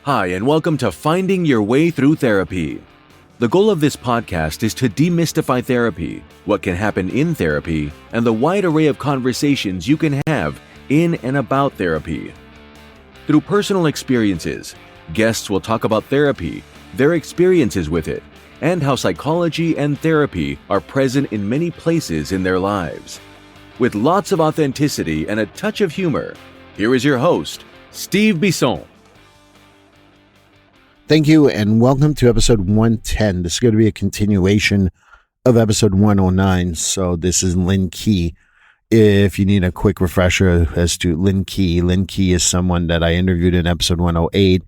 Hi, and welcome to Finding Your Way Through Therapy. The goal of this podcast is to demystify therapy, what can happen in therapy, and the wide array of conversations you can have in and about therapy. Through personal experiences, guests will talk about therapy, their experiences with it, and how psychology and therapy are present in many places in their lives. With lots of authenticity and a touch of humor, here is your host, Steve Bisson. Thank you, and welcome to episode 110. This is going to be a continuation of episode 109. So this is Lynn Kee. If you need a quick refresher as to Lynn Kee is someone that I interviewed in episode 108.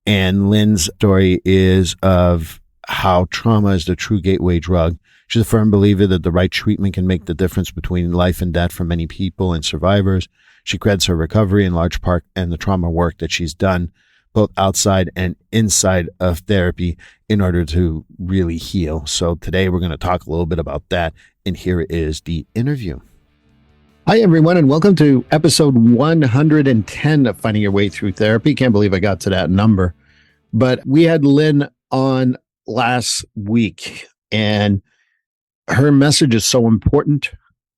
And Lynn's story is of how trauma is the true gateway drug. She's a firm believer that the right treatment can make the difference between life and death for many people and survivors. She credits her recovery in large part and the trauma work that she's done, both outside and inside of therapy, in order to really heal. So today we're going to talk a little bit about that, and here is the interview. Hi, everyone, and welcome to episode 110 of Finding Your Way Through Therapy. Can't believe I got to that number. But we had Lynn on last week, and her message is so important.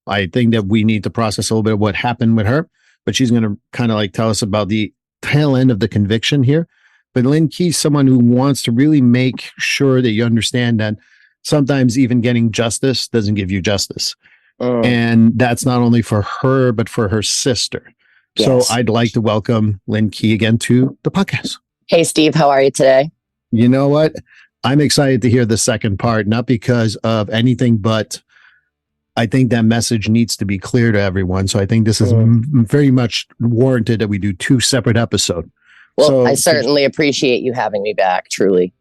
I think that we need to process a little bit of what happened with her, but she's going to kind of like tell us about the tail end of the conviction here. But Lynn Kee is someone who wants to really make sure that you understand that sometimes even getting justice doesn't give you justice. And that's not only for her, but for her sister. Yes. So I'd like to welcome Lynn Kee again to the podcast. Hey, Steve, how are you today? You know what? I'm excited to hear the second part, not because of anything, but I think that message needs to be clear to everyone. So I think this is very much warranted that we do two separate episodes. Well, so, I certainly appreciate you having me back, truly.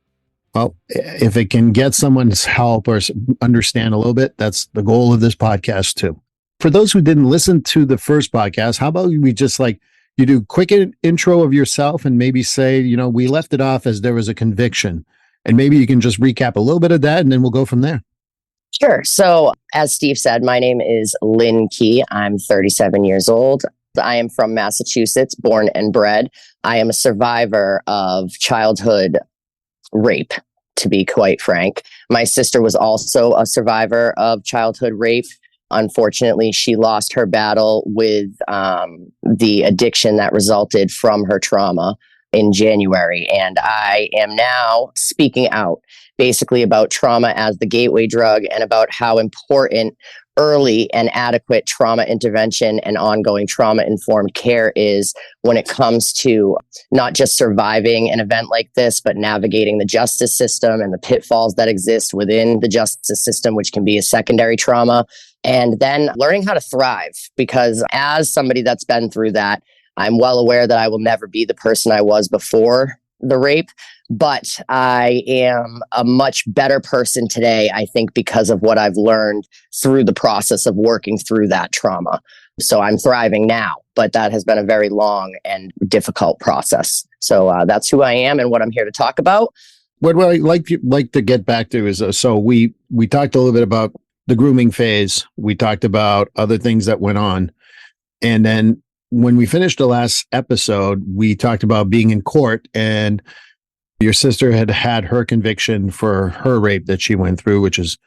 Well, if it can get someone's help or understand a little bit, that's the goal of this podcast too. For those who didn't listen to the first podcast, how about we just you do a quick intro of yourself and maybe say, we left it off as there was a conviction, and maybe you can just recap a little bit of that and then we'll go from there. Sure. So as Steve said, my name is Lynn Kee. I'm 37 years old. I am from Massachusetts, born and bred. I am a survivor of childhood rape, to be quite frank. My sister was also a survivor of childhood rape. Unfortunately, she lost her battle with the addiction that resulted from her trauma in January. And I am now speaking out basically about trauma as the gateway drug and about how important early and adequate trauma intervention and ongoing trauma-informed care is when it comes to not just surviving an event like this, but navigating the justice system and the pitfalls that exist within the justice system, which can be a secondary trauma, and then learning how to thrive. Because as somebody that's been through that, I'm well aware that I will never be the person I was before the rape, but I am a much better person today, I think, because of what I've learned through the process of working through that trauma. So I'm thriving now, but that has been a very long and difficult process. So that's who I am and what I'm here to talk about. What I'd like to get back to is, so we talked a little bit about the grooming phase. We talked about other things that went on. And then when we finished the last episode, we talked about being in court, and your sister had her conviction for her rape that she went through, which is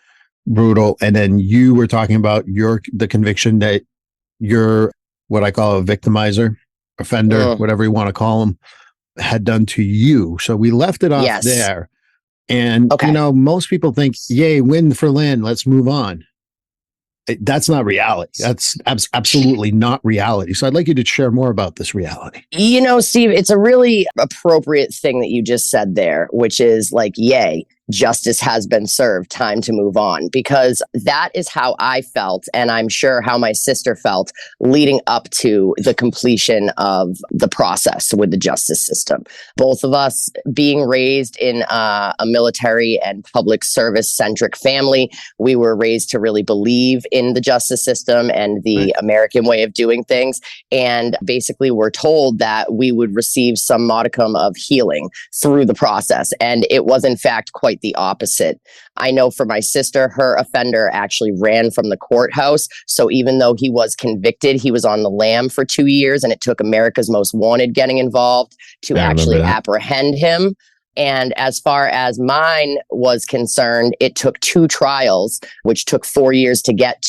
brutal. And then you were talking about the conviction that you're what I call a victimizer, offender, whatever you want to call them, had done to you. So we left it off there. And, most people think, yay, win for Lynn, let's move on. That's not reality. That's absolutely not reality. So I'd like you to share more about this reality. Steve, it's a really appropriate thing that you just said there, which is yay, justice has been served, time to move on, because that is how I felt. And I'm sure how my sister felt leading up to the completion of the process with the justice system. Both of us being raised in a military and public service centric family, we were raised to really believe in the justice system and the American way of doing things. And basically we're told that we would receive some modicum of healing through the process. And it was in fact quite quite the opposite. I know for my sister, her offender actually ran from the courthouse. So even though he was convicted, he was on the lam for 2 years, and it took America's Most Wanted getting involved to actually apprehend him. And as far as mine was concerned, it took 2 trials, which took 4 years to get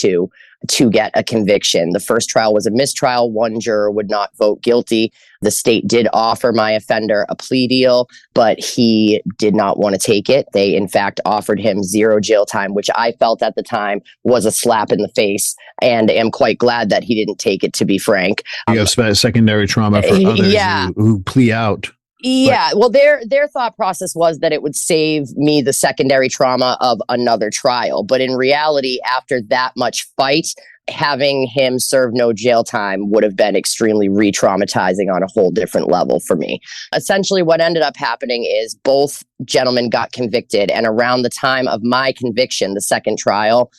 a conviction. The first trial was a mistrial. 1 juror would not vote guilty. The state did offer my offender a plea deal, but he did not want to take it. They, in fact, offered him 0 jail time, which I felt at the time was a slap in the face, and am quite glad that he didn't take it, to be frank. You have secondary trauma for others who plea out. Yeah, well, their thought process was that it would save me the secondary trauma of another trial. But in reality, after that much fight, having him serve no jail time would have been extremely re-traumatizing on a whole different level for me. Essentially, what ended up happening is both gentlemen got convicted. And around the time of my conviction, the second trial,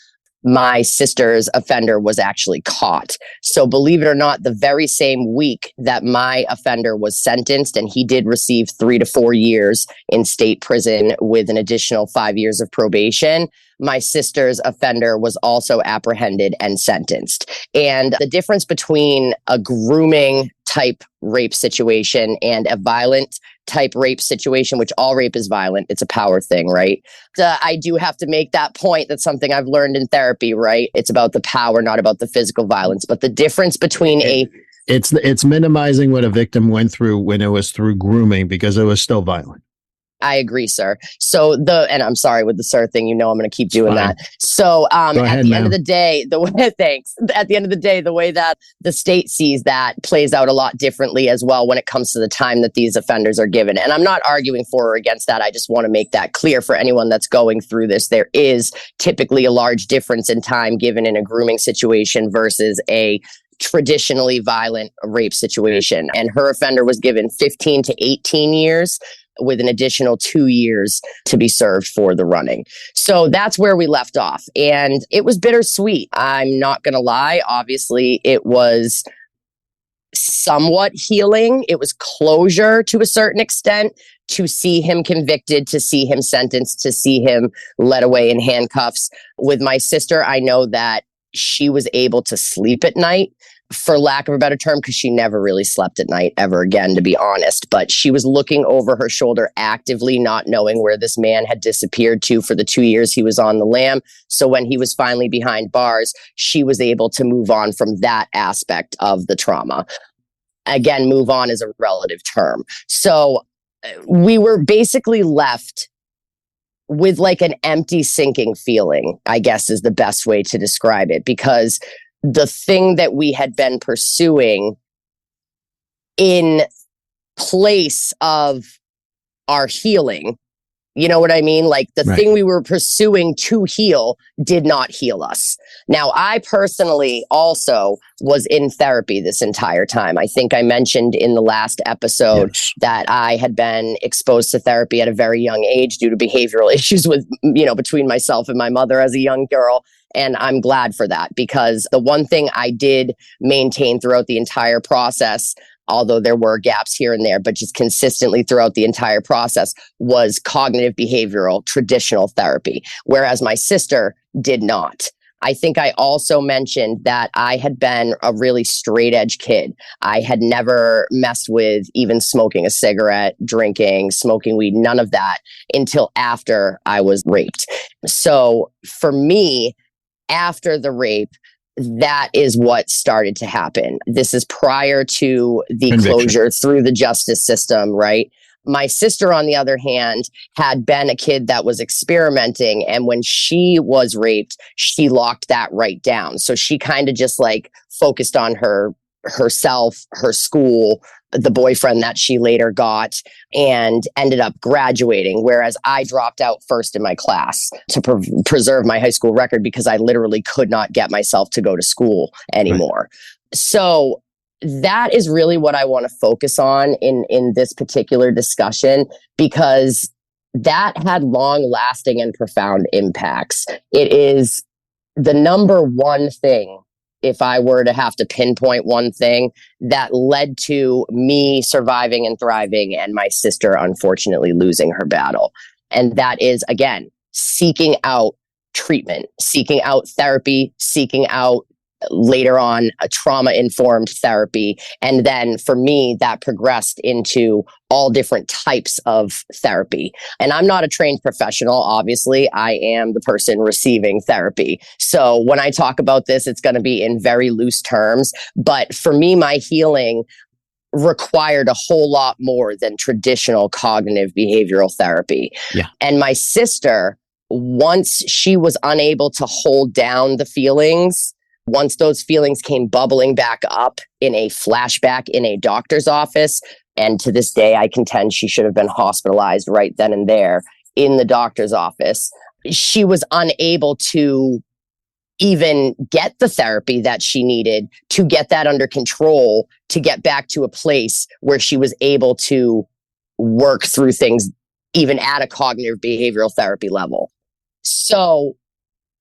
my sister's offender was actually caught. So believe it or not, the very same week that my offender was sentenced, and he did receive 3 to 4 years in state prison with an additional 5 years of probation, my sister's offender was also apprehended and sentenced. And the difference between a grooming type rape situation and a violent type rape situation, which all rape is violent, it's a power thing, right? I do have to make that point. That's something I've learned in therapy, right? It's about the power, not about the physical violence. But the difference between it's minimizing what a victim went through when it was through grooming, because it was still violent. I agree, sir. So and I'm sorry with the sir thing, I'm going to keep doing that. So at the end of the day, thanks. At the end of the day, the way that the state sees that plays out a lot differently as well when it comes to the time that these offenders are given. And I'm not arguing for or against that. I just want to make that clear for anyone that's going through this. There is typically a large difference in time given in a grooming situation versus a traditionally violent rape situation. And her offender was given 15 to 18 years with an additional 2 years to be served for the running. So that's where we left off. And it was bittersweet. I'm not going to lie. Obviously, it was somewhat healing. It was closure to a certain extent to see him convicted, to see him sentenced, to see him led away in handcuffs. With my sister, I know that she was able to sleep at night, for lack of a better term, because she never really slept at night ever again, to be honest. But she was looking over her shoulder actively, not knowing where this man had disappeared to for the 2 years he was on the lam. So when he was finally behind bars, she was able to move on from that aspect of the trauma. Again, move on is a relative term. So we were basically left with like an empty, sinking feeling, I guess is the best way to describe it, because the thing that we had been pursuing in place of our healing, you know what I mean? Like the thing we were pursuing to heal did not heal us. Now, I personally also was in therapy this entire time. I think I mentioned in the last episode that I had been exposed to therapy at a very young age due to behavioral issues with, between myself and my mother as a young girl. And I'm glad for that, because the one thing I did maintain throughout the entire process, although there were gaps here and there, but just consistently throughout the entire process, was cognitive behavioral traditional therapy, whereas my sister did not. I think I also mentioned that I had been a really straight edge kid. I had never messed with even smoking a cigarette, drinking, smoking weed, none of that until after I was raped. So for me, after the rape, that is what started to happen. This is prior to the closure through the justice system, right? My sister, on the other hand, had been a kid that was experimenting. And when she was raped, she locked that right down. So she kind of just like focused on herself, her school, the boyfriend that she later got, and ended up graduating. Whereas I dropped out first in my class to preserve my high school record because I literally could not get myself to go to school anymore. Right. So that is really what I want to focus on in this particular discussion, because that had long lasting and profound impacts. It is the number one thing, if I were to have to pinpoint one thing, that led to me surviving and thriving and my sister unfortunately losing her battle. And that is, again, seeking out treatment, seeking out therapy, seeking out later on a trauma-informed therapy. And then for me, that progressed into all different types of therapy. And I'm not a trained professional, obviously. I am the person receiving therapy. So when I talk about this, it's going to be in very loose terms. But for me, my healing required a whole lot more than traditional cognitive behavioral therapy. Yeah. And my sister, once she was unable to hold down the feelings, once those feelings came bubbling back up in a flashback in a doctor's office, and to this day, I contend she should have been hospitalized right then and there in the doctor's office, she was unable to even get the therapy that she needed to get that under control, to get back to a place where she was able to work through things even at a cognitive behavioral therapy level. So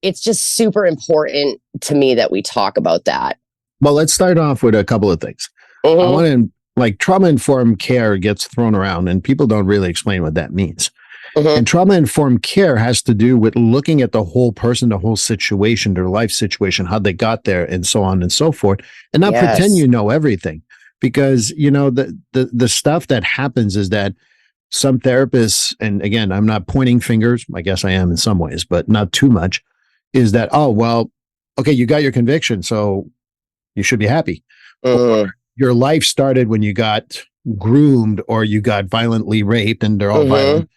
it's just super important to me that we talk about that. Well, let's start off with a couple of things. I want to, like, trauma-informed care gets thrown around and people don't really explain what that means. And trauma-informed care has to do with looking at the whole person, the whole situation, their life situation, how they got there, and so on and so forth, and not pretend you know everything. Because, you know, the stuff that happens is that some therapists, and again, I'm not pointing fingers, I guess I am in some ways, but not too much, is that, oh, well, okay, you got your conviction, so you should be happy. Or your life started when you got groomed or you got violently raped, and they're all violent.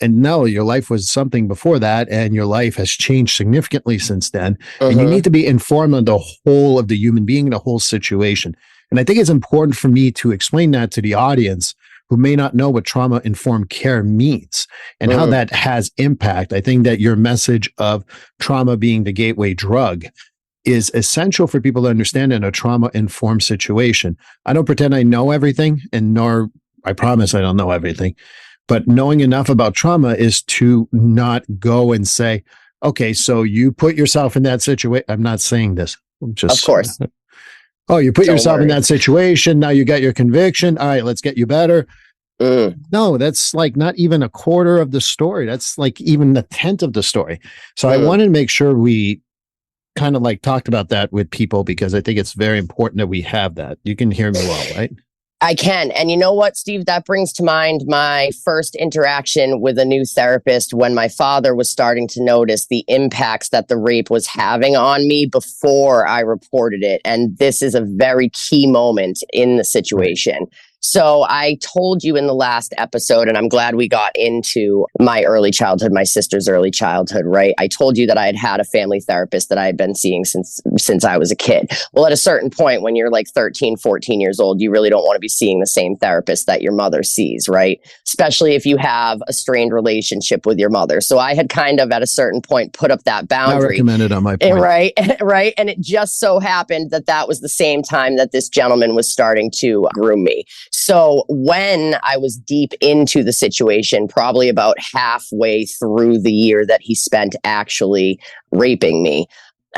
And no, your life was something before that, and your life has changed significantly since then. And you need to be informed on the whole of the human being, the whole situation. And I think it's important for me to explain that to the audience who may not know what trauma-informed care means and how that has impact. I think that your message of trauma being the gateway drug is essential for people to understand in a trauma-informed situation. I don't pretend I know everything, and nor I promise I don't know everything. But knowing enough about trauma is to not go and say, okay, so you put yourself in that situation. I'm not saying this. I'm just, of course. Oh, you put yourself in that situation. Now you got your conviction. All right, let's get you better. No, that's like not even a quarter of the story. That's like even a tenth of the story. So I wanted to make sure we kind of like talked about that with people, because I think it's very important that we have that. You can hear me well, right? I can. And you know what, Steve, that brings to mind my first interaction with a new therapist when my father was starting to notice the impacts that the rape was having on me before I reported it. And this is a very key moment in the situation. So I told you in the last episode, and I'm glad we got into my early childhood, my sister's early childhood, right? I told you that I had had a family therapist that I had been seeing since I was a kid. Well, at a certain point, when you're like 13, 14 years old, you really don't want to be seeing the same therapist that your mother sees, right? Especially if you have a strained relationship with your mother. So I had kind of at a certain point put up that boundary. I recommended on my point. Right. And it just so happened that that was the same time that this gentleman was starting to groom me. So when I was deep into the situation, probably about halfway through the year that he spent actually raping me,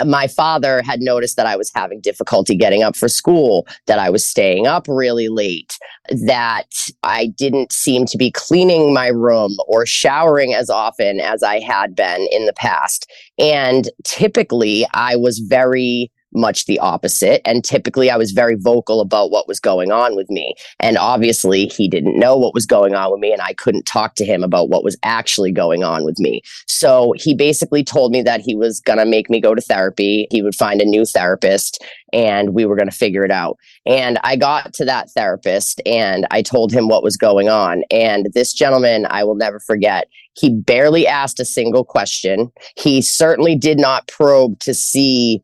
my father had noticed that I was having difficulty getting up for school, that I was staying up really late, that I didn't seem to be cleaning my room or showering as often as I had been in the past. And typically I was very much the opposite. And typically I was very vocal about what was going on with me. And obviously he didn't know what was going on with me, and I couldn't talk to him about what was actually going on with me. So he basically told me that he was going to make me go to therapy. He would find a new therapist and we were going to figure it out. And I got to that therapist and I told him what was going on. And this gentleman, I will never forget, he barely asked a single question. He certainly did not probe to see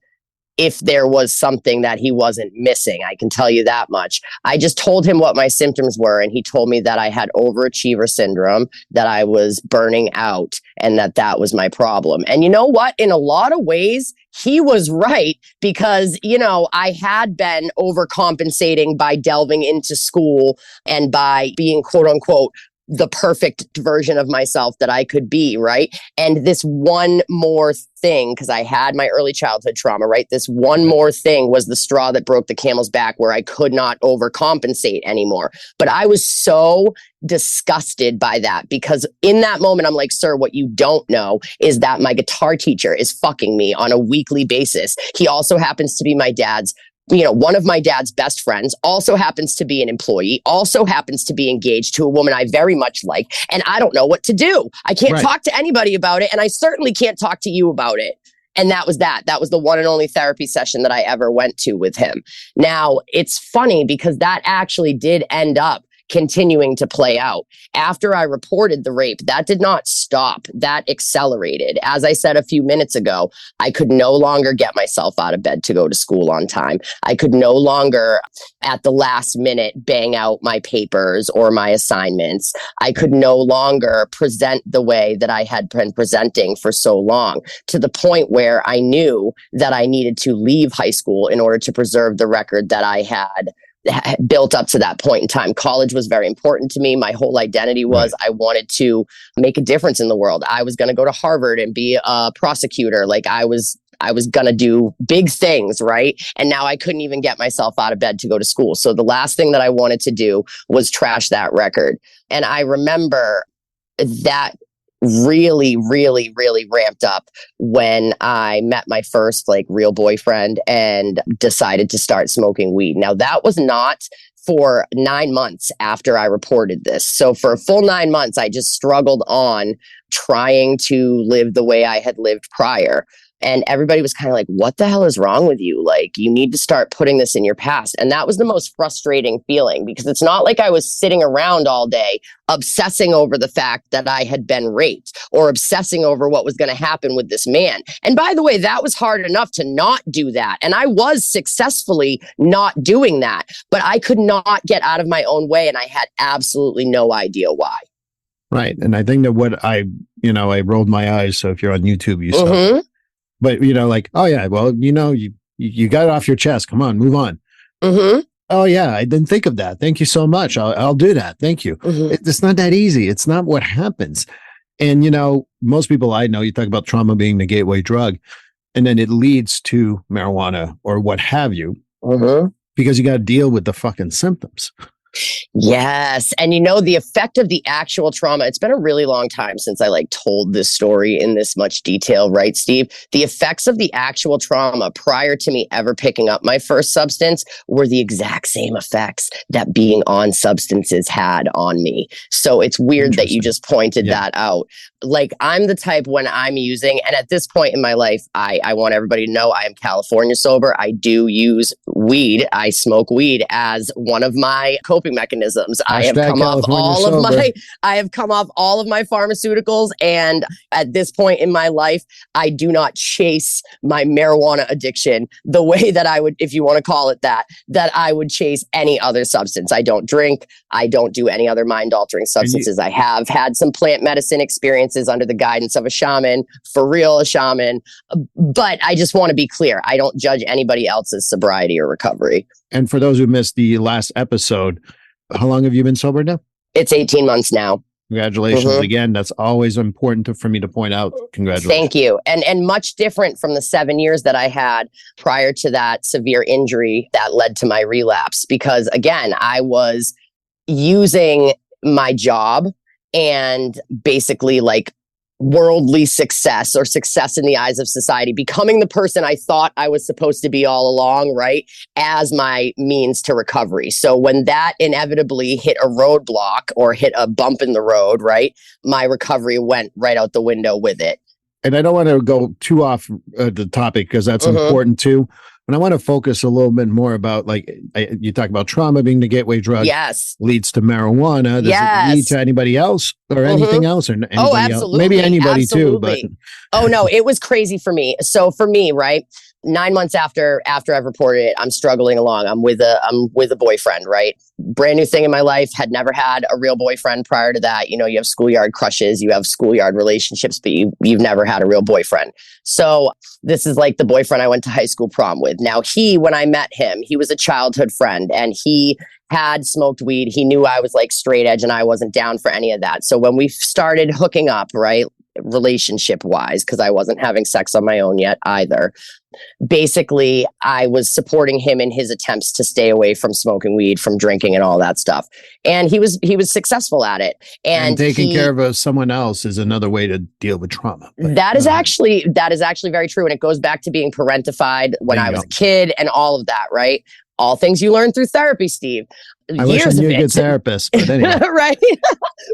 if there was something that he wasn't missing. I can tell you that much. I just told him what my symptoms were, and he told me that I had overachiever syndrome, that I was burning out, and that was my problem. And you know what? In a lot of ways, he was right, because, you know, I had been overcompensating by delving into school and by being, quote unquote, the perfect version of myself that I could be, right? And this one more thing, because I had my early childhood trauma, right? This one more thing was the straw that broke the camel's back, where I could not overcompensate anymore. But I was so disgusted by that, because in that moment, I'm like, sir, what you don't know is that my guitar teacher is fucking me on a weekly basis. He also happens to be my dad's, one of my dad's best friends, also happens to be an employee, also happens to be engaged to a woman I very much like. And I don't know what to do. I can't talk to anybody about it. And I certainly can't talk to you about it. And that was that. That was the one and only therapy session that I ever went to with him. Now, it's funny because that actually did end up continuing to play out. After I reported the rape, that did not stop. That accelerated. As I said a few minutes ago, I could no longer get myself out of bed to go to school on time. I could no longer, at the last minute, bang out my papers or my assignments. I could no longer present the way that I had been presenting for so long, to the point where I knew that I needed to leave high school in order to preserve the record that I had built up to that point in time. College was very important to me. My whole identity was I wanted to make a difference in the world. I was going to go to Harvard and be a prosecutor. Like I was going to do big things, right? And now I couldn't even get myself out of bed to go to school. So the last thing that I wanted to do was trash that record. And I remember that really, really, really ramped up when I met my first real boyfriend and decided to start smoking weed. Now, that was not for 9 months after I reported this. So for a full 9 months, I just struggled on trying to live the way I had lived prior. And everybody was kind of like, what the hell is wrong with you? Like, you need to start putting this in your past. And that was the most frustrating feeling, because it's not like I was sitting around all day obsessing over the fact that I had been raped or obsessing over what was going to happen with this man. And by the way, that was hard enough to not do that. And I was successfully not doing that, but I could not get out of my own way. And I had absolutely no idea why. Right. And I think that what I rolled my eyes. So if you're on YouTube, you saw it. But, oh, yeah, well, you got it off your chest. Come on, move on. Oh, yeah, I didn't think of that. Thank you so much. I'll do that. Thank you. It's not that easy. It's not what happens. And, most people I know, you talk about trauma being the gateway drug, and then it leads to marijuana or what have you, because you got to deal with the fucking symptoms. Yes. And the effect of the actual trauma, it's been a really long time since I told this story in this much detail, right, Steve? The effects of the actual trauma prior to me ever picking up my first substance were the exact same effects that being on substances had on me. So it's weird that you just pointed that out. I'm the type, when I'm using, and at this point in my life, I want everybody to know I am California sober. I do use weed. I smoke weed as one of my coping mechanisms. I have come off all of my pharmaceuticals, and at this point in my life, I do not chase my marijuana addiction the way that I would, if you want to call it that I would chase any other substance. I don't drink. I don't do any other mind-altering substances. I have had some plant medicine experiences under the guidance of a shaman, for real, a shaman. But I just want to be clear. I don't judge anybody else's sobriety or recovery. And for those who missed the last episode, how long have you been sober now? It's 18 months now. Congratulations again. That's always important for me to point out. Congratulations. Thank you. And much different from the 7 years that I had prior to that severe injury that led to my relapse. Because again, I was using my job and basically worldly success, or success in the eyes of society, becoming the person I thought I was supposed to be all along, right, as my means to recovery. So when that inevitably hit a roadblock or hit a bump in the road, right, my recovery went right out the window with it. And I don't want to go too off the topic, because that's important too. And I want to focus a little bit more about, you talk about trauma being the gateway drug. Yes. Leads to marijuana. Does it lead to anybody else or anything else? Or anybody absolutely. Else? Maybe anybody too. But oh, no, it was crazy for me. So for me, right, 9 months after I've reported it, I'm struggling along. I'm with a boyfriend, right? Brand new thing in my life. Had never had a real boyfriend prior to that. You have schoolyard crushes, you have schoolyard relationships, but you've never had a real boyfriend. So this is the boyfriend I went to high school prom with. Now when I met him, he was a childhood friend, and he had smoked weed. He knew I was like straight edge and I wasn't down for any of that. So when we started hooking up, right, relationship wise, because I wasn't having sex on my own yet either, basically I was supporting him in his attempts to stay away from smoking weed, from drinking and all that stuff. And he was successful at it. And taking care of someone else is another way to deal with trauma. But, that is actually very true. And it goes back to being parentified when I was a kid and all of that, right? All things you learn through therapy, Steve. I wish I knew a good therapist, but anyway. Right?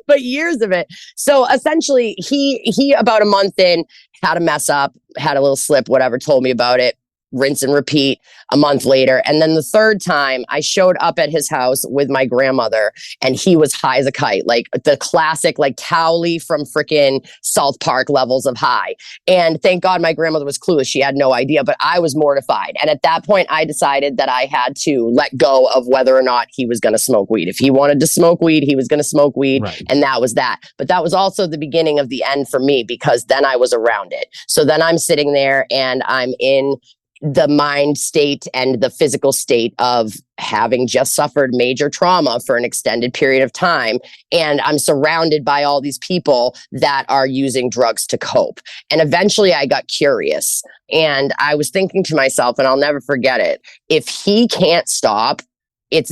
But years of it. So essentially, he about a month in had a mess up, had a little slip, whatever, told me about it. Rinse and repeat a month later. And then the third time I showed up at his house with my grandmother and he was high as a kite, like the classic, like Cowley from freaking South Park levels of high. And thank God my grandmother was clueless. She had no idea, but I was mortified. And at that point, I decided that I had to let go of whether or not he was going to smoke weed. If he wanted to smoke weed, he was going to smoke weed. Right. And that was that. But that was also the beginning of the end for me, because then I was around it. So then I'm sitting there and I'm in the mind state and the physical state of having just suffered major trauma for an extended period of time. And I'm surrounded by all these people that are using drugs to cope. And eventually I got curious and I was thinking to myself, and I'll never forget it, if he can't stop,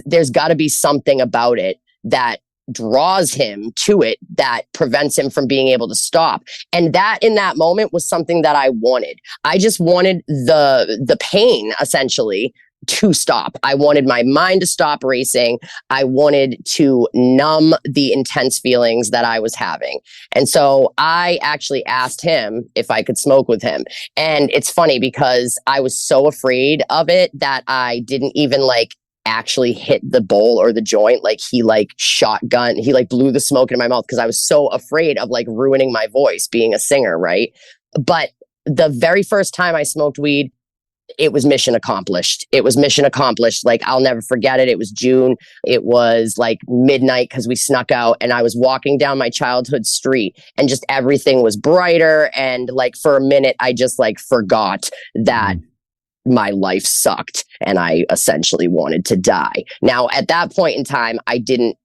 there's got to be something about it that draws him to it, that prevents him from being able to stop. And that in that moment was something that I wanted. I just wanted the pain essentially to stop. I wanted my mind to stop racing. I wanted to numb the intense feelings that I was having. And so I actually asked him if I could smoke with him. And it's funny because I was so afraid of it that I didn't even actually hit the bowl or the joint. Like he blew the smoke in my mouth because I was so afraid of ruining my voice being a singer, right? But the very first time I smoked weed, it was mission accomplished. I'll never forget it. It was June. It was midnight because we snuck out and I was walking down my childhood street and just everything was brighter. And for a minute, I just forgot that my life sucked and I essentially wanted to die. Now, at that point in time, I didn't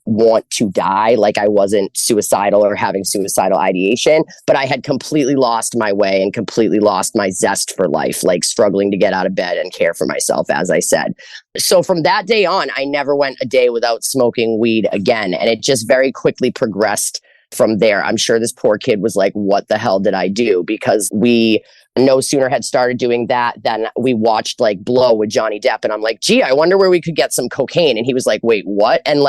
want to die. I wasn't suicidal or having suicidal ideation, but I had completely lost my way and completely lost my zest for life, struggling to get out of bed and care for myself, as I said. So from that day on, I never went a day without smoking weed again. And it just very quickly progressed from there. I'm sure this poor kid was like, what the hell did I do? Because we no sooner had started doing that than we watched Blow with Johnny Depp. And I'm like, gee, I wonder where we could get some cocaine. And he was like, wait, what? And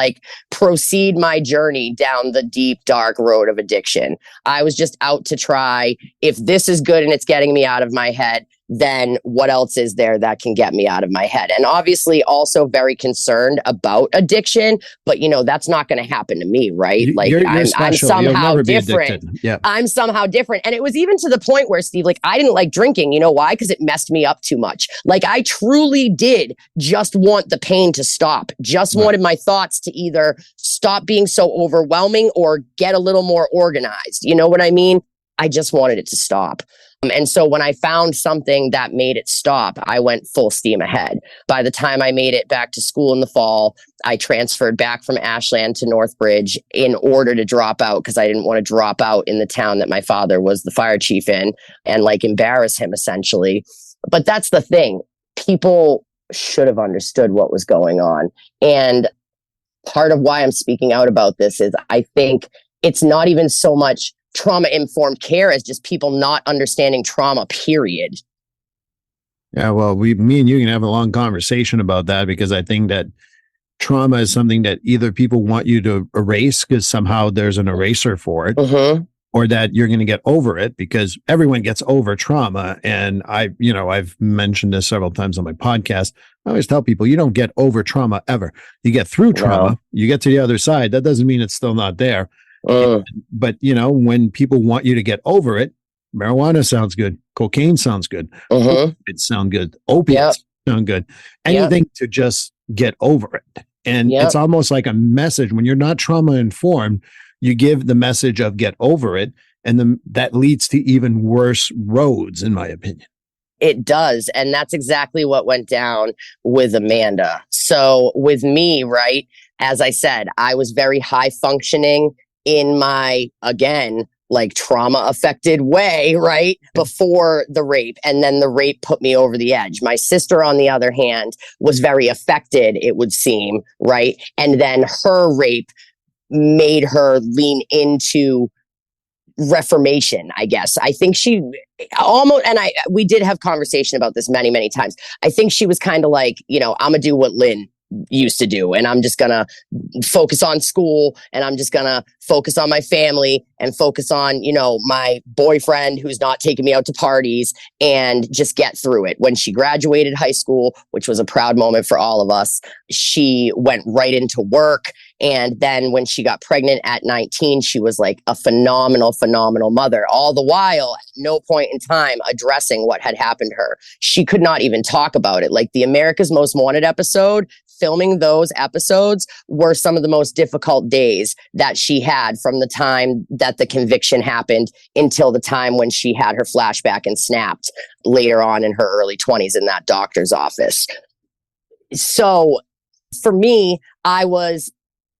proceed my journey down the deep, dark road of addiction. I was just out to try, if this is good and it's getting me out of my head, then what else is there that can get me out of my head? And obviously also very concerned about addiction, but that's not going to happen to me, right? I'm somehow different. Yeah. I'm somehow different. And it was even to the point where, Steve, I didn't like drinking. You know why? Because it messed me up too much. I truly did just want the pain to stop, wanted my thoughts to either stop being so overwhelming or get a little more organized. You know what I mean? I just wanted it to stop. And so when I found something that made it stop, I went full steam ahead. By the time I made it back to school in the fall, I transferred back from Ashland to Northbridge in order to drop out because I didn't want to drop out in the town that my father was the fire chief in and embarrass him essentially. But that's the thing. People should have understood what was going on. And part of why I'm speaking out about this is I think it's not even so much trauma-informed care as just people not understanding trauma, period. Yeah, well, me and you can have a long conversation about that because I think that trauma is something that either people want you to erase because somehow there's an eraser for it, or that you're going to get over it because everyone gets over trauma. And I've mentioned this several times on my podcast. I always tell people you don't get over trauma ever. You get through trauma, you get to the other side. That doesn't mean it's still not there. But when people want you to get over it, marijuana sounds good, cocaine sounds good, it sounds good, opiates sound good, anything to just get over it. And it's almost like a message when you're not trauma informed, you give the message of get over it, and that leads to even worse roads, in my opinion. It does. And that's exactly what went down with Amanda. So with me, right, as I said, I was very high functioning in my, again, like trauma affected way, right, before the rape. And then the rape put me over the edge. My sister, on the other hand, was very affected, it would seem, right? And then her rape made her lean into reformation, I guess. I think she almost, and we did have conversation about this many, many times. I think she was kind of like, I'm gonna do what Lynn used to do, and I'm just gonna focus on school, and I'm just gonna focus on my family and focus on, my boyfriend who's not taking me out to parties, and just get through it. When she graduated high school, which was a proud moment for all of us, she went right into work. And then when she got pregnant at 19, she was like a phenomenal, phenomenal mother, all the while at no point in time addressing what had happened to her. She could not even talk about it. Like the America's Most Wanted episode, filming those episodes were some of the most difficult days that she had, from the time that the conviction happened until the time when she had her flashback and snapped later on in her early 20s in that doctor's office. So for me, I was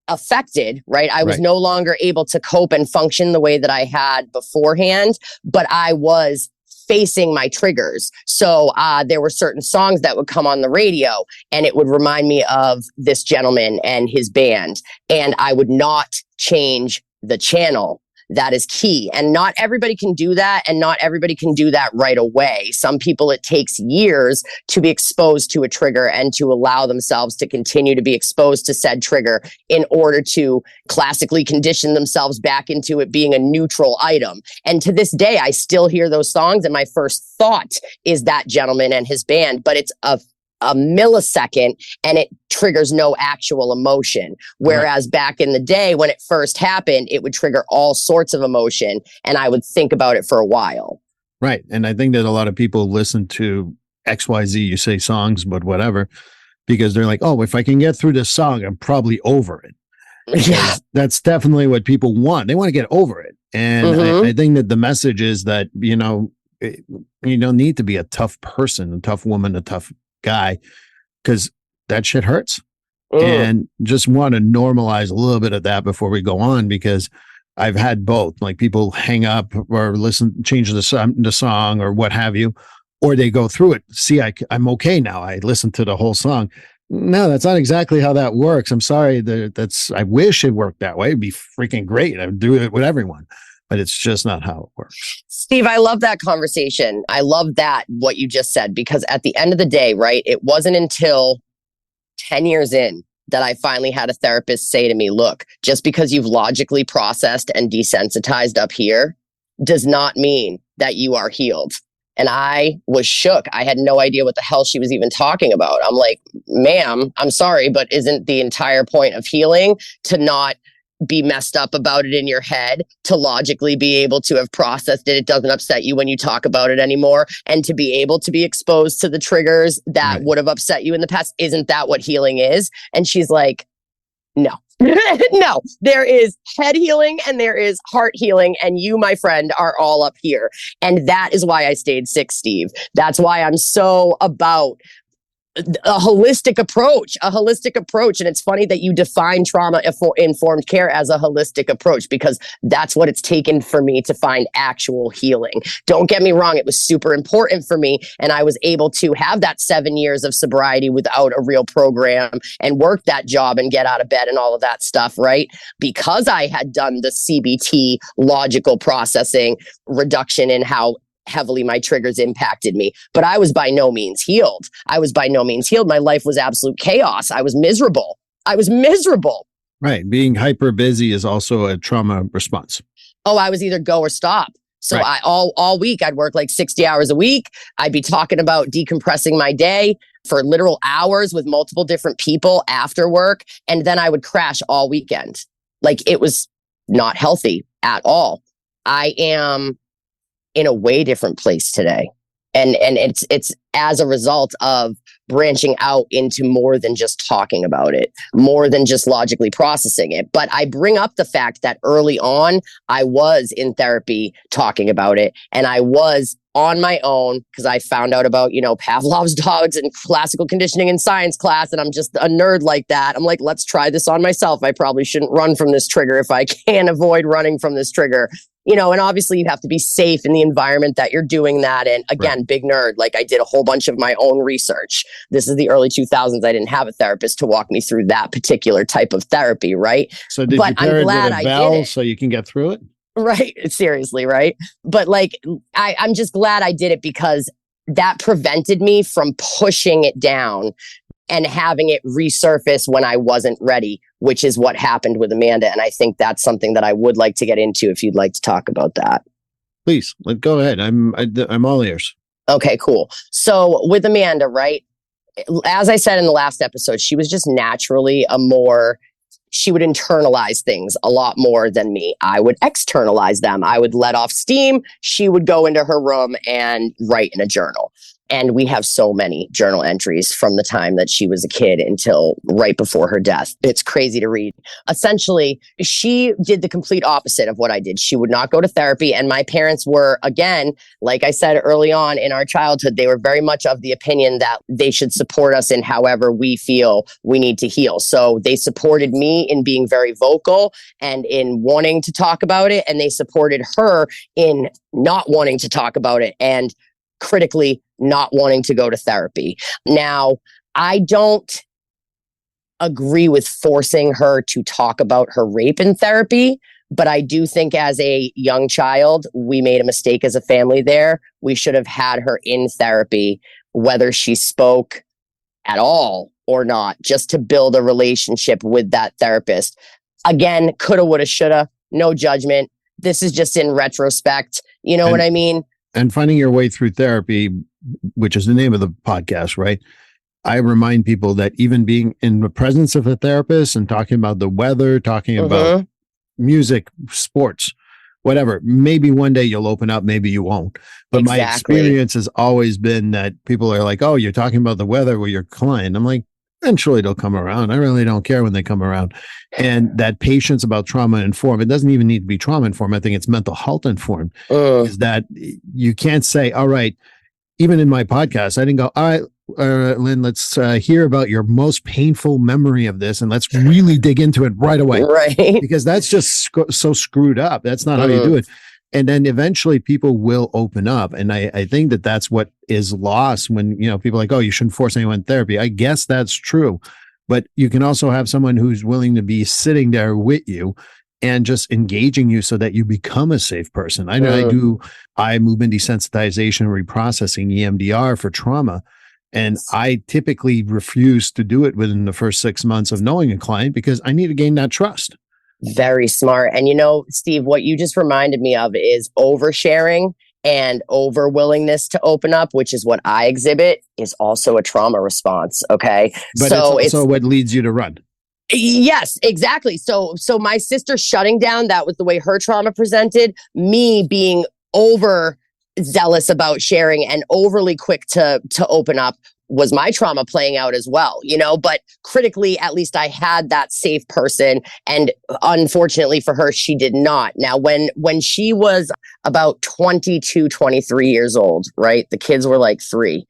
affected, right? I was no longer able to cope and function the way that I had beforehand, but I was facing my triggers. So there were certain songs that would come on the radio and it would remind me of this gentleman and his band, and I would not change the channel. That is key. And not everybody can do that. And not everybody can do that right away. Some people, it takes years to be exposed to a trigger and to allow themselves to continue to be exposed to said trigger in order to classically condition themselves back into it being a neutral item. And to this day, I still hear those songs, and my first thought is that gentleman and his band, but it's a millisecond and it triggers no actual emotion. Whereas back in the day when it first happened, it would trigger all sorts of emotion and I would think about it for a while. Right. And I think that a lot of people listen to XYZ, you say songs, but whatever, because they're like, oh, if I can get through this song, I'm probably over it. Yeah. That's definitely what people want. They want to get over it. And I think that the message is that, you don't need to be a tough person, a tough woman, a tough guy, because that shit hurts. And just want to normalize a little bit of that before we go on, because I've had both, like people hang up or change the song or what have you, or they go through it. See, I'm okay now. I listened to the whole song. No, that's not exactly how that works. I'm sorry. I wish it worked that way. It'd be freaking great. I would do it with everyone, but it's just not how it works. Steve, I love that conversation. I love that, what you just said, because at the end of the day, right, it wasn't until 10 years in that I finally had a therapist say to me, look, just because you've logically processed and desensitized up here does not mean that you are healed. And I was shook. I had no idea what the hell she was even talking about. I'm like, ma'am, I'm sorry, but isn't the entire point of healing to not be messed up about it in your head, to logically be able to have processed it? It doesn't upset you when you talk about it anymore, and to be able to be exposed to the triggers that would have upset you in the past. Isn't that what healing is? And she's like, no. No, there is head healing and there is heart healing, and you, my friend, are all up here. And that is why I stayed sick, Steve. That's why I'm so about a holistic approach. And it's funny that you define trauma informed care as a holistic approach, because that's what it's taken for me to find actual healing. Don't get me wrong. It was super important for me. And I was able to have that 7 years of sobriety without a real program and work that job and get out of bed and all of that stuff, right? Because I had done the CBT logical processing reduction in how heavily my triggers impacted me. But I was by no means healed. My life was absolute chaos. I was miserable. Right. Being hyper busy is also a trauma response. Oh, I was either go or stop. So all week I'd work like 60 hours a week. I'd be talking about decompressing my day for literal hours with multiple different people after work. And then I would crash all weekend. Like, it was not healthy at all. I am in a way different place today. And it's as a result of branching out into more than just talking about it, more than just logically processing it. But I bring up the fact that early on, I was in therapy talking about it, and I was on my own because I found out about, Pavlov's dogs and classical conditioning in science class. And I'm just a nerd like that. I'm like, let's try this on myself. I probably shouldn't run from this trigger if I can avoid running from this trigger. And obviously you have to be safe in the environment that you're doing that. And again, Big nerd, like I did a whole bunch of my own research. This is the early 2000s. I didn't have a therapist to walk me through that particular type of therapy, right? So did but your parent I'm glad did a I bell did it. so you can get through it? Right. Seriously. Right. But like, I'm just glad I did it because that prevented me from pushing it down and having it resurface when I wasn't ready, which is what happened with Amanda. And I think that's something that I would like to get into if you'd like to talk about that. Please, go ahead. I'm all ears. Okay, cool. So with Amanda, right? As I said in the last episode, she was just naturally she would internalize things a lot more than me. I would externalize them. I would let off steam. She would go into her room and write in a journal. And we have so many journal entries from the time that she was a kid until right before her death. It's crazy to read. Essentially, she did the complete opposite of what I did. She would not go to therapy. And my parents were, again, like I said early on in our childhood, they were very much of the opinion that they should support us in however we feel we need to heal. So they supported me in being very vocal and in wanting to talk about it. And they supported her in not wanting to talk about it. And critically not wanting to go to therapy. Now, I don't agree with forcing her to talk about her rape in therapy, but I do think as a young child, we made a mistake as a family there. We should have had her in therapy, whether she spoke at all or not, just to build a relationship with that therapist. Again, coulda, woulda, shoulda, no judgment. This is just in retrospect. You know what I mean? And finding your way through therapy, which is the name of the podcast, right? I remind people that even being in the presence of a therapist and talking about the weather, talking about music, sports, whatever, maybe one day you'll open up, maybe you won't. But my experience has always been that people are like, oh, you're talking about the weather with your client. I'm like, eventually they'll come around. I really don't care when they come around. And that patience about trauma informed, it doesn't even need to be trauma informed. I think it's mental health informed, is that you can't say, all right, even in my podcast, I didn't go, all right, Lynn, let's hear about your most painful memory of this. And let's really dig into it right away. Right. Because that's just so screwed up. That's not how you do it. And then eventually people will open up. And I think that that's what is lost when, people are like, oh, you shouldn't force anyone in therapy. I guess that's true. But you can also have someone who's willing to be sitting there with you and just engaging you so that you become a safe person. I do eye movement desensitization reprocessing, EMDR, for trauma. And I typically refuse to do it within the first 6 months of knowing a client because I need to gain that trust. Very smart. And Steve, what you just reminded me of is oversharing and over willingness to open up, which is what I exhibit, is also a trauma response. Okay. But so it's also what leads you to run. Yes, exactly. So my sister shutting down, that was the way her trauma presented. Me being over zealous about sharing and overly quick to open up was my trauma playing out as well, but critically, at least I had that safe person. And unfortunately for her, she did not. Now, when she was about 22, 23 years old, right? The kids were like 3.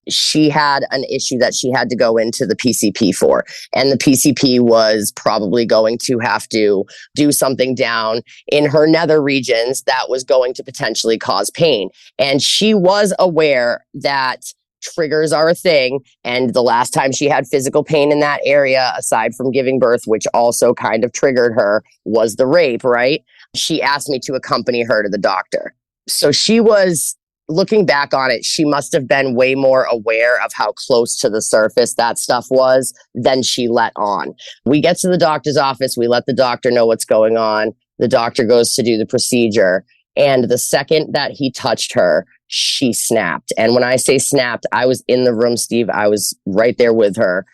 She had an issue that she had to go into the PCP for. And the PCP was probably going to have to do something down in her nether regions that was going to potentially cause pain. And she was aware that triggers are a thing. And the last time she had physical pain in that area, aside from giving birth, which also kind of triggered her, was the rape, right? She asked me to accompany her to the doctor. So she was, looking back on it, she must have been way more aware of how close to the surface that stuff was than she let on. We get to the doctor's office. We let the doctor know what's going on. The doctor goes to do the procedure. And the second that he touched her, she snapped. And when I say snapped, I was in the room, Steve. I was right there with her.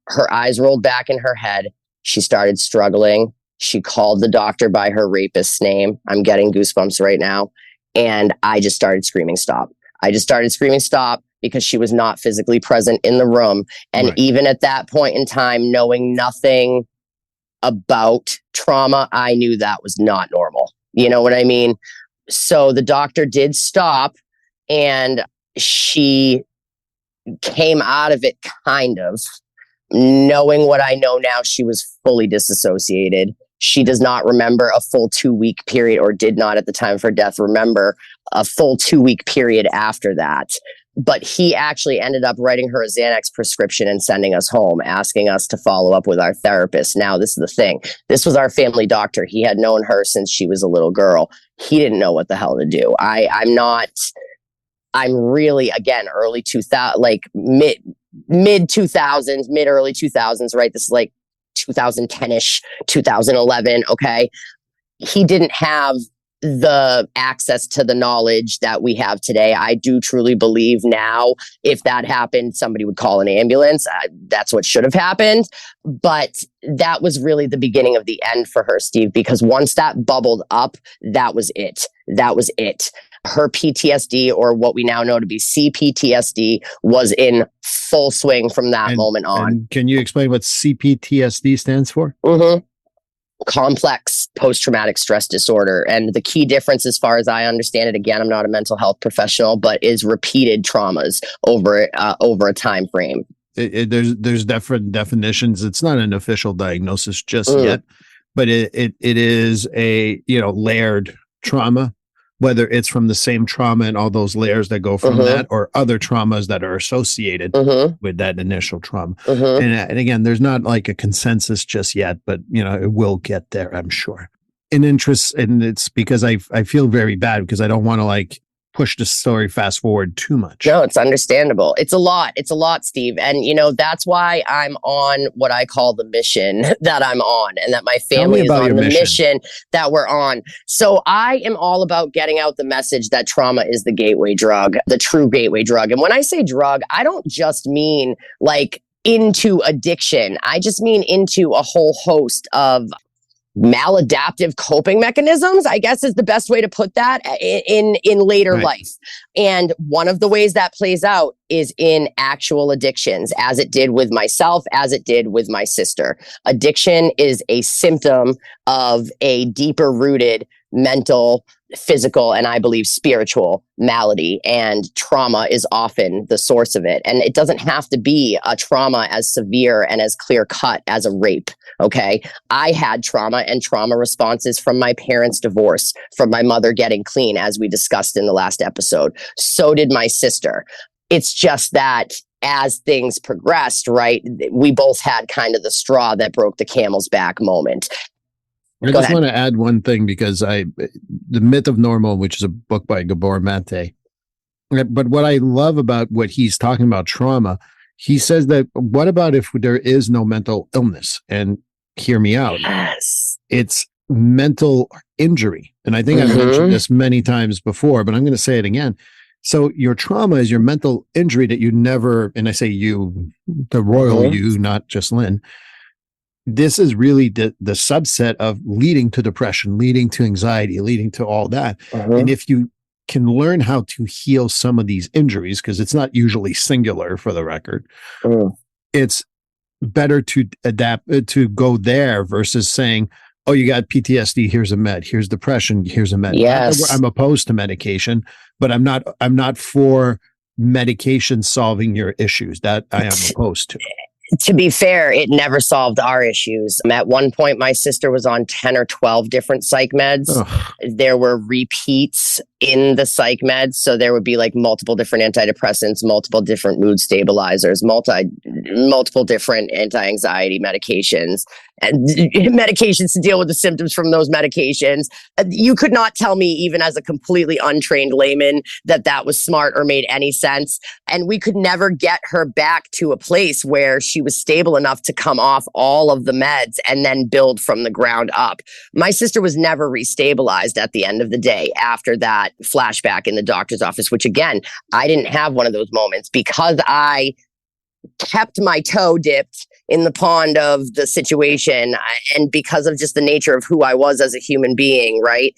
Her eyes rolled back in her head. She started struggling. She called the doctor by her rapist's name. I'm getting goosebumps right now. And I just started screaming, stop. I just started screaming stop because she was not physically present in the room. And Right. even at that point in time, knowing nothing about trauma, I knew that was not normal. You know what I mean? So the doctor did stop, and she came out of it kind of. Knowing what I know now, she was fully disassociated. She does not remember a full 2-week period, or did not at the time of her death remember a full 2-week period after that. But he actually ended up writing her a Xanax prescription and sending us home, asking us to follow up with our therapist. Now, this is the thing. This was our family doctor. He had known her since she was a little girl. He didn't know what the hell to do. I'm really, again, early 2000, like mid 2000s, early 2000s, right? This is like 2010-ish, 2011. Okay. He didn't have the access to the knowledge that we have today. I do truly believe now, if that happened, somebody would call an ambulance. That's what should have happened. But that was really the beginning of the end for her, Steve, because once that bubbled up, that was it. That was it. Her PTSD, or what we now know to be CPTSD, was in full swing from that moment on. And can you explain what CPTSD stands for? Mm-hmm. Complex post-traumatic stress disorder. And the key difference, as far as I understand it, again, I'm not a mental health professional, but is repeated traumas over a time frame. There's different definitions. It's not an official diagnosis just yet, but it is a layered trauma, whether it's from the same trauma and all those layers that go from that, or other traumas that are associated with that initial trauma. And again, there's not like a consensus just yet, but it will get there, I'm sure. And it's because I feel very bad because I don't want to push the story fast forward too much. No, it's understandable. It's a lot, Steve. And, that's why I'm on what I call the mission that I'm on, and that my family is on the mission that we're on. So I am all about getting out the message that trauma is the gateway drug, the true gateway drug. And when I say drug, I don't just mean into addiction. I just mean into a whole host of maladaptive coping mechanisms, I guess is the best way to put that, in later life. And one of the ways that plays out is in actual addictions, as it did with myself, as it did with my sister. Addiction is a symptom of a deeper rooted mental, physical, and I believe spiritual malady, and trauma is often the source of it. And it doesn't have to be a trauma as severe and as clear cut as a rape. Okay. I had trauma and trauma responses from my parents' divorce, from my mother getting clean, as we discussed in the last episode. So did my sister. It's just that as things progressed, right, we both had kind of the straw that broke the camel's back moment. I just want to add one thing, because The Myth of Normal, which is a book by Gabor Mate. But what I love about what he's talking about trauma, he says that what about if there is no mental illness? And hear me out. Yes. It's mental injury. And I think I've mentioned this many times before, but I'm going to say it again. So your trauma is your mental injury that you never, and I say you, the royal you, not just Lynn. This is really the subset of leading to depression, leading to anxiety, leading to all that. And if you can learn how to heal some of these injuries, because it's not usually singular, for the record, it's better to adapt, to go there, versus saying, oh, you got PTSD, here's a med, here's depression, here's a med. Yes. I'm opposed to medication, but I'm not for medication solving your issues. That I am opposed to. To be fair, it never solved our issues. At one point, my sister was on 10 or 12 different psych meds. There were repeats in the psych meds. So there would be multiple different antidepressants, multiple different mood stabilizers, multiple different anti-anxiety medications, and medications to deal with the symptoms from those medications. You could not tell me, even as a completely untrained layman, that was smart or made any sense. And we could never get her back to a place where she was stable enough to come off all of the meds and then build from the ground up. My sister was never restabilized at the end of the day after that flashback in the doctor's office, which again, I didn't have one of those moments because I kept my toe dipped in the pond of the situation. And because of just the nature of who I was as a human being, right,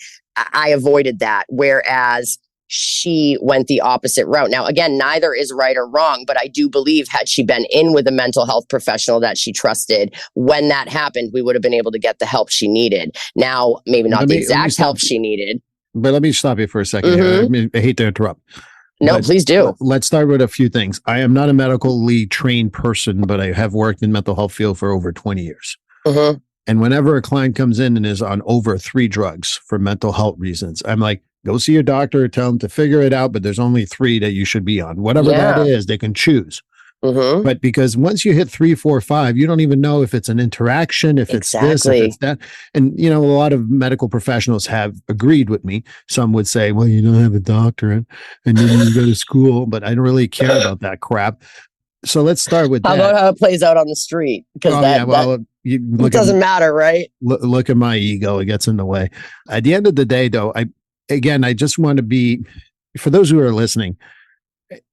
I avoided that. Whereas she went the opposite route. Now, again, neither is right or wrong, but I do believe had she been in with a mental health professional that she trusted, when that happened, we would have been able to get the help she needed. Now, maybe not the exact help she needed. But let me stop you for a second. Mm-hmm. I hate to interrupt. No, please do. Let's start with a few things. I am not a medically trained person, but I have worked in mental health field for over 20 years. Mm-hmm. And whenever a client comes in and is on over 3 drugs for mental health reasons, I'm like, go see your doctor, tell them to figure it out, but there's only 3 that you should be on. Whatever that is, they can choose. Mm-hmm. But because once you hit 3, 4, 5, you don't even know if it's an interaction, if it's this, if it's that. And, a lot of medical professionals have agreed with me. Some would say, well, you don't have a doctorate and you didn't go to school, but I don't really care about that crap. So let's start with How about how it plays out on the street? Because it doesn't matter, right? Look at my ego. It gets in the way. At the end of the day, though, I just want to be, for those who are listening,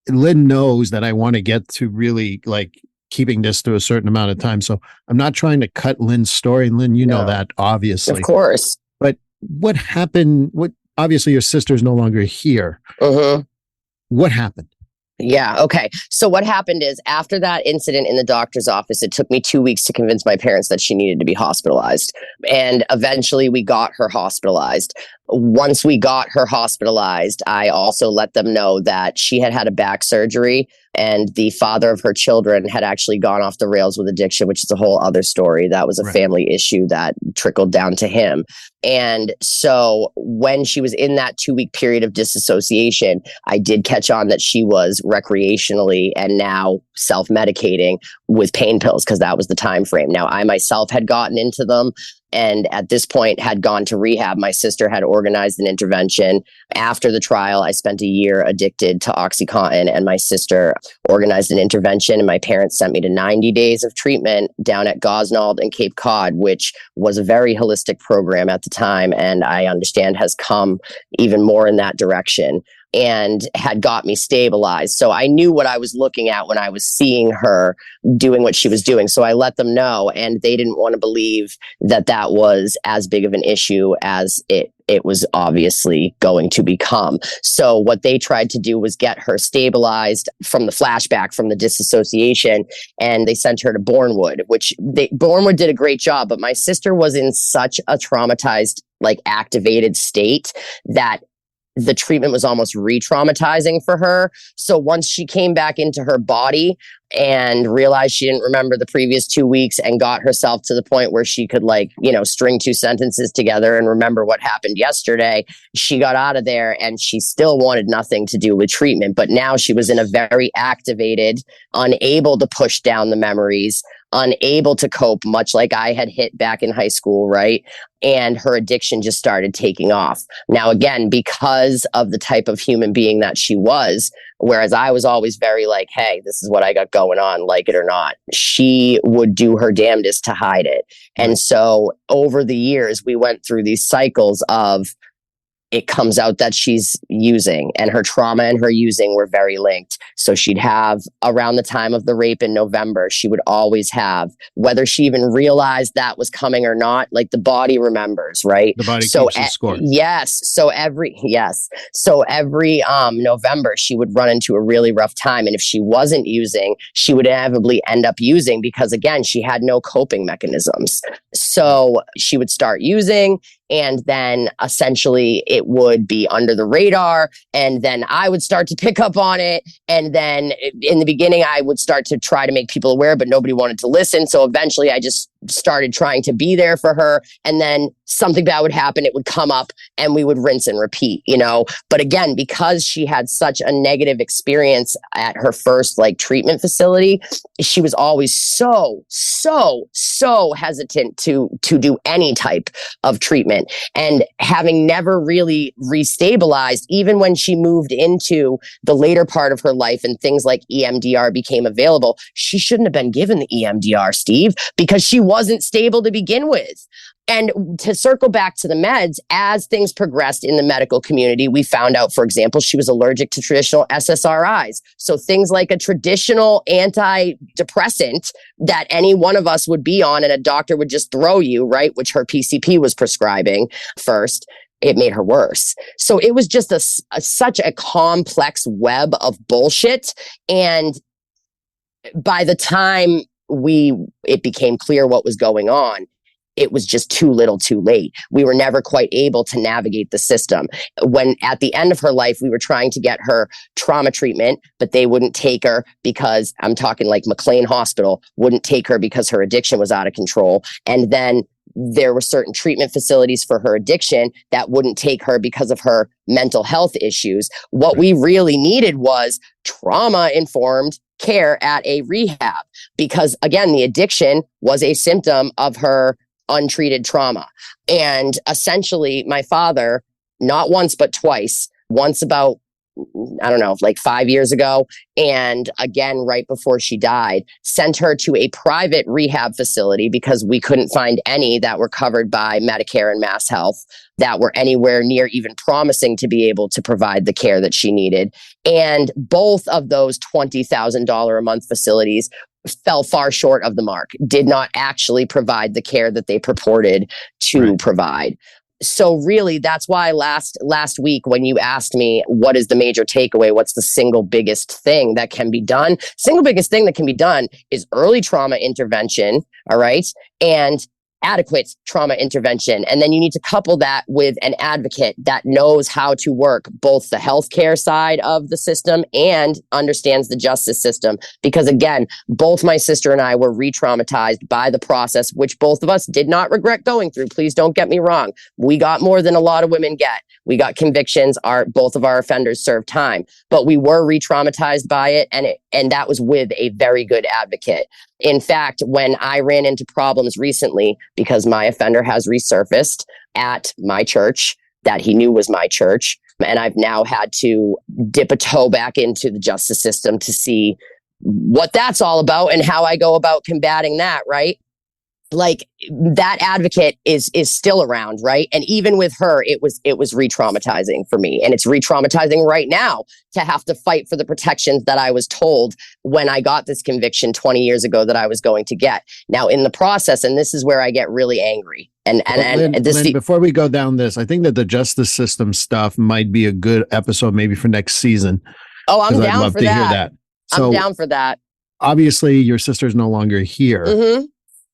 Lynn knows that I want to get to really keeping this to a certain amount of time. So I'm not trying to cut Lynn's story. And Lynn, know that, obviously. Of course. But what happened? Obviously your sister's no longer here. Uh-huh. What happened? Yeah. Okay. So what happened is after that incident in the doctor's office, it took me 2 weeks to convince my parents that she needed to be hospitalized. And eventually we got her hospitalized. Once we got her hospitalized, I also let them know that she had had a back surgery and the father of her children had actually gone off the rails with addiction, which is a whole other story. That was a family issue that trickled down to him. And so when she was in that 2-week period of disassociation, I did catch on that she was recreationally and now self-medicating with pain pills because that was the time frame. Now, I myself had gotten into them and at this point had gone to rehab. My sister had organized an intervention. After the trial, I spent a year addicted to OxyContin and my sister organized an intervention and my parents sent me to 90 days of treatment down at Gosnold and Cape Cod, which was a very holistic program at the time. And I understand has come even more in that direction and had got me stabilized. So I knew what I was looking at when I was seeing her doing what she was doing. So I let them know, and they didn't want to believe that that was as big of an issue as it was obviously going to become. So what they tried to do was get her stabilized from the flashback, from the disassociation, and they sent her to Bournewood, which Bournewood did a great job, but my sister was in such a traumatized, activated state that the treatment was almost re-traumatizing for her. So once she came back into her body and realized she didn't remember the previous 2 weeks and got herself to the point where she could string 2 sentences together and remember what happened yesterday, she got out of there and she still wanted nothing to do with treatment. But now she was in a very activated, unable to push down the memories, unable to cope, much like I had hit back in high school, right? And her addiction just started taking off. Now, again, because of the type of human being that she was, whereas I was always very hey, this is what I got going on, like it or not, she would do her damnedest to hide it. And so over the years, we went through these cycles of it comes out that she's using, and her trauma and her using were very linked. So she'd have, around the time of the rape in November, she would always have, whether she even realized that was coming or not, the body remembers, right? The body keeps the score. Yes. So every November, she would run into a really rough time. And if she wasn't using, she would inevitably end up using because, again, she had no coping mechanisms. So she would start using, and then essentially it would be under the radar. And then I would start to pick up on it. And then in the beginning, I would start to try to make people aware, but nobody wanted to listen. So eventually I just started trying to be there for her. And then something bad would happen. It would come up and we would rinse and repeat, But again, because she had such a negative experience at her first treatment facility, she was always so hesitant to do any type of treatment. And having never really restabilized, even when she moved into the later part of her life and things like EMDR became available, she shouldn't have been given the EMDR, Steve, because she wasn't stable to begin with. And to circle back to the meds, as things progressed in the medical community, we found out, for example, she was allergic to traditional SSRIs. So things like a traditional antidepressant that any one of us would be on and a doctor would just throw you, right, which her PCP was prescribing first. it made her worse. So it was just such a complex web of bullshit. And by the time it became clear what was going on, it was just too little too late. We were never quite able to navigate the system. When at the end of her life, we were trying to get her trauma treatment, but they wouldn't take her because, I'm talking like McLean Hospital, wouldn't take her because her addiction was out of control. And then there were certain treatment facilities for her addiction that wouldn't take her because of her mental health issues. What we really needed was trauma-informed care at a rehab, because again, the addiction was a symptom of her untreated trauma. And essentially, my father, not once, but twice, once about, I don't know, like 5 years ago, and again, right before she died, sent her to a private rehab facility because we couldn't find any that were covered by Medicare and Mass Health that were anywhere near even promising to be able to provide the care that she needed. And both of those $20,000 a month facilities fell far short of the mark, did not actually provide the care that they purported to provide. So really, that's why last week, when you asked me, what is the major takeaway? What's the single biggest thing that can be done? Single biggest thing that can be done is early trauma intervention. All right. And adequate trauma intervention. And then you need to couple that with an advocate that knows how to work both the healthcare side of the system and understands the justice system. Because again, both my sister and I were re-traumatized by the process, which both of us did not regret going through. Please don't get me wrong. We got more than a lot of women get. We got convictions. Both of our offenders served time, but we were re-traumatized by it. And that was with a very good advocate. In fact, when I ran into problems recently, because my offender has resurfaced at my church that he knew was my church, and I've now had to dip a toe back into the justice system to see what that's all about and how I go about combating that, right? Like, that advocate is still around, right? And even with her, it was re-traumatizing for me. And it's re-traumatizing right now to have to fight for the protections that I was told when I got this conviction 20 years ago that I was going to get. Now, in the process, and this is where I get really angry. Lynn, before we go down this, I think that the justice system stuff might be a good episode maybe for next season. Oh, I'm down I'd love for to that. hear that. So, I'm down for that. Obviously, your sister's no longer here. Mm-hmm.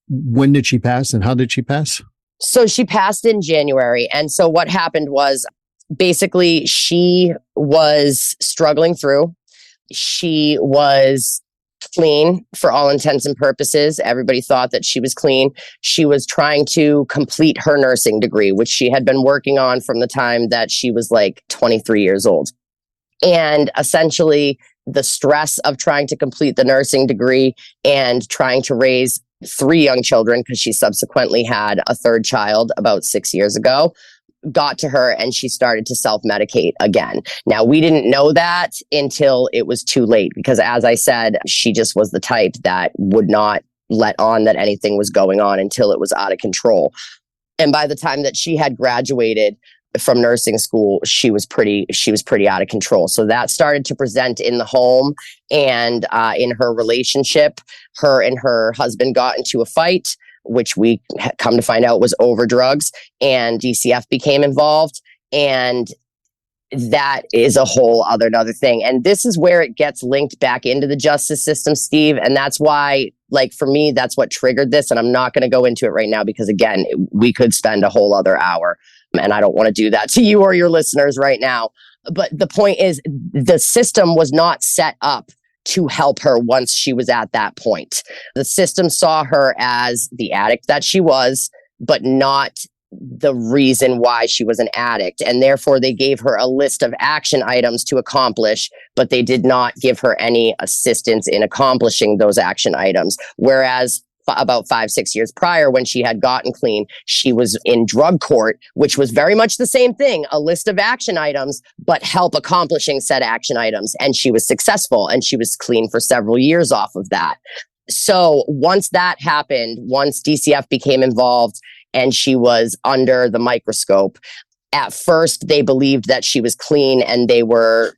When did she pass and how did she pass? So she passed in January. And so what happened was, basically, she was struggling through. She was clean for all intents and purposes. Everybody thought that she was clean. She was trying to complete her nursing degree, which she had been working on from the time that she was like 23 years old. And essentially, the stress of trying to complete the nursing degree and trying to raise 3 young children, because she subsequently had a third child about 6 years ago, got to her and she started to self-medicate again. Now, we didn't know that until it was too late, because as I said, she just was the type that would not let on that anything was going on until it was out of control. And by the time that she had graduated from nursing school, she was pretty out of control. So that started to present in the home and in her relationship. Her and her husband got into a fight, which we come to find out was over drugs, and DCF became involved. And that is a whole another thing. And this is where it gets linked back into the justice system, Steve. And that's why, like, for me, that's what triggered this. And I'm not going to go into it right now because, again, we could spend a whole other hour. And I don't want to do that to you or your listeners right now. But the point is, the system was not set up to help her once she was at that point. The system saw her as the addict that she was, but not the reason why she was an addict. And therefore, they gave her a list of action items to accomplish, but they did not give her any assistance in accomplishing those action items. Whereas about 5-6 years prior, when she had gotten clean, she was in drug court, which was very much the same thing, a list of action items, but help accomplishing said action items. And she was successful and she was clean for several years off of that. So once that happened, once DCF became involved and she was under the microscope, at first they believed that she was clean and they were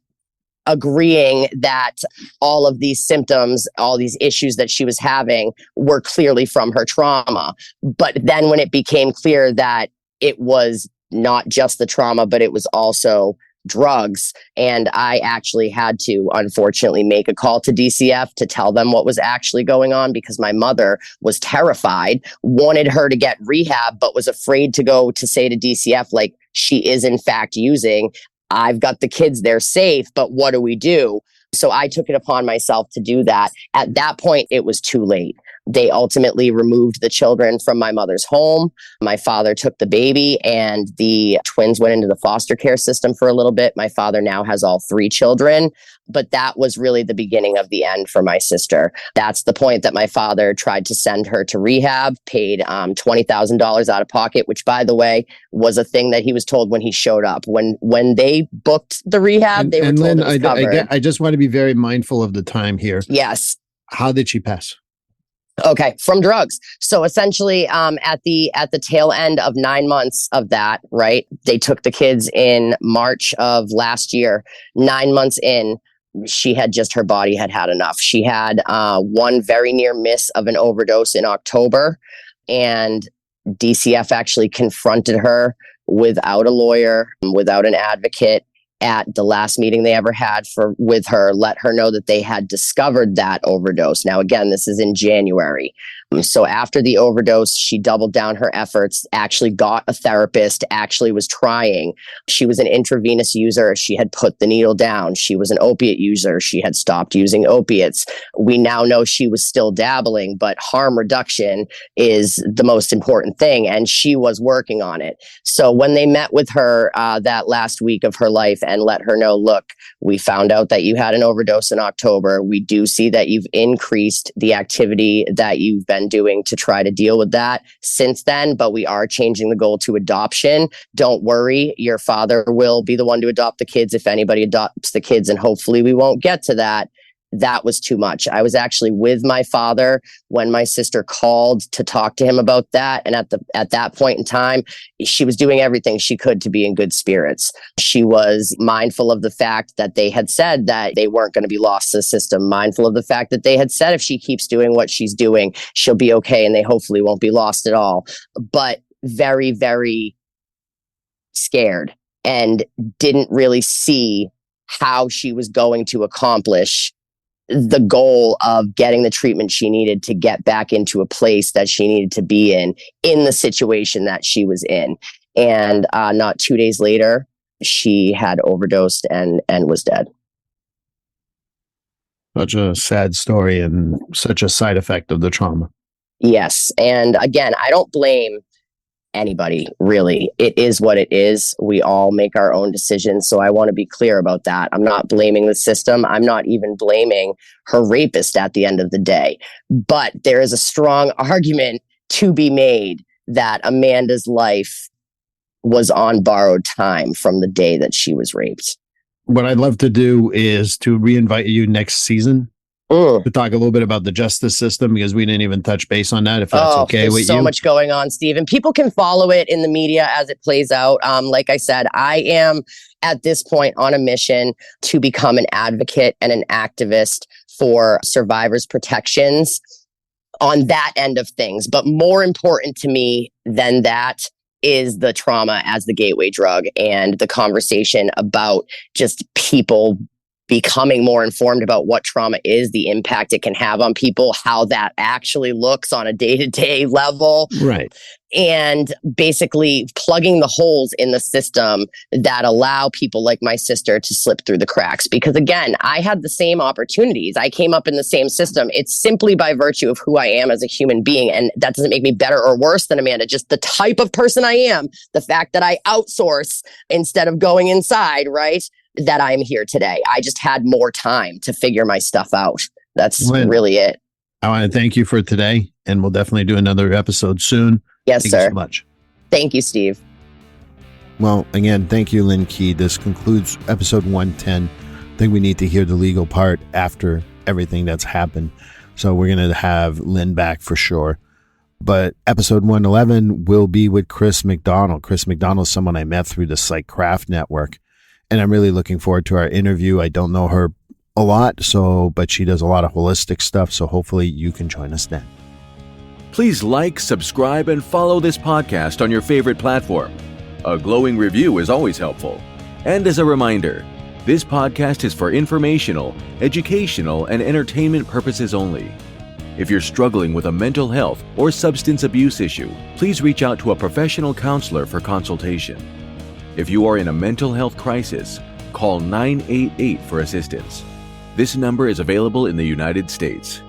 agreeing that all of these symptoms, all these issues that she was having were clearly from her trauma. But then when it became clear that it was not just the trauma, but it was also drugs. And I actually had to, unfortunately, make a call to DCF to tell them what was actually going on, because my mother was terrified, wanted her to get rehab, but was afraid to go to say to DCF, like, she is in fact using. I've got the kids, they're safe, but what do we do? So I took it upon myself to do that. At that point, it was too late. They ultimately removed the children from my mother's home. My father took the baby, and the twins went into the foster care system for a little bit. My father now has all 3 children, but that was really the beginning of the end for my sister. That's the point that my father tried to send her to rehab, paid $20,000 out of pocket, which, by the way, was a thing that he was told when he showed up. When they booked the rehab, they were told Lynn, it was covered. I just want to be very mindful of the time here. Yes. How did she pass? Okay, from drugs. So essentially, at the tail end of 9 months of that, right? They took the kids in March of last year. 9 months in, she had just, her body had had enough. She had one very near miss of an overdose in October, and DCF actually confronted her without a lawyer, without an advocate, at the last meeting they ever had with her, let her know that they had discovered that overdose. Now, again, this is in January. So after the overdose, she doubled down her efforts, actually got a therapist, actually was trying. She was an intravenous user. She had put the needle down. She was an opiate user. She had stopped using opiates. We now know she was still dabbling, but harm reduction is the most important thing, and she was working on it. So when they met with her that last week of her life and let her know, look, we found out that you had an overdose in October. We do see that you've increased the activity that you've been doing to try to deal with that since then, but we are changing the goal to adoption. Don't worry, your father will be the one to adopt the kids if anybody adopts the kids, and hopefully we won't get to that. That was too much. I was actually with my father when my sister called to talk to him about that. And at that point in time, she was doing everything she could to be in good spirits. She was mindful of the fact that they had said that they weren't going to be lost to the system, mindful of the fact that they had said if she keeps doing what she's doing, she'll be okay and they hopefully won't be lost at all. But very, very scared, and didn't really see how she was going to accomplish the goal of getting the treatment she needed to get back into a place that she needed to be in the situation that she was in. And not 2 days later, she had overdosed and was dead. Such a sad story and such a side effect of the trauma. Yes. And again, I don't blame anybody, really. It is what it is. We all make our own decisions. So I want to be clear about that. I'm not blaming the system. I'm not even blaming her rapist at the end of the day. But there is a strong argument to be made that Amanda's life was on borrowed time from the day that she was raped. What I'd love to do is to reinvite you next season to talk a little bit about the justice system, because we didn't even touch base on that, if that's okay with you. There's so much going on, Steve, and people can follow it in the media as it plays out. Like I said, I am at this point on a mission to become an advocate and an activist for survivors' protections on that end of things. But more important to me than that is the trauma as the gateway drug, and the conversation about just people becoming more informed about what trauma is, the impact it can have on people, how that actually looks on a day-to-day level. Right. And basically plugging the holes in the system that allow people like my sister to slip through the cracks. Because again, I had the same opportunities. I came up in the same system. It's simply by virtue of who I am as a human being. And that doesn't make me better or worse than Amanda, just the type of person I am. The fact that I outsource instead of going inside, right? That I'm here today. I just had more time to figure my stuff out. That's really it. I want to thank you for today, and we'll definitely do another episode soon. Yes, Thank sir. you so much. Thank you, Steve. Well, again, thank you, Lynn Kee. This concludes episode 110. I think we need to hear the legal part after everything that's happened. So we're going to have Lynn back for sure. But episode 111 will be with Chris McDonald. Chris McDonald is someone I met through the Psych Craft Network. And I'm really looking forward to our interview. I don't know her a lot, but she does a lot of holistic stuff. So hopefully you can join us then. Please like, subscribe, and follow this podcast on your favorite platform. A glowing review is always helpful. And as a reminder, this podcast is for informational, educational, and entertainment purposes only. If you're struggling with a mental health or substance abuse issue, please reach out to a professional counselor for consultation. If you are in a mental health crisis, call 988 for assistance. This number is available in the United States.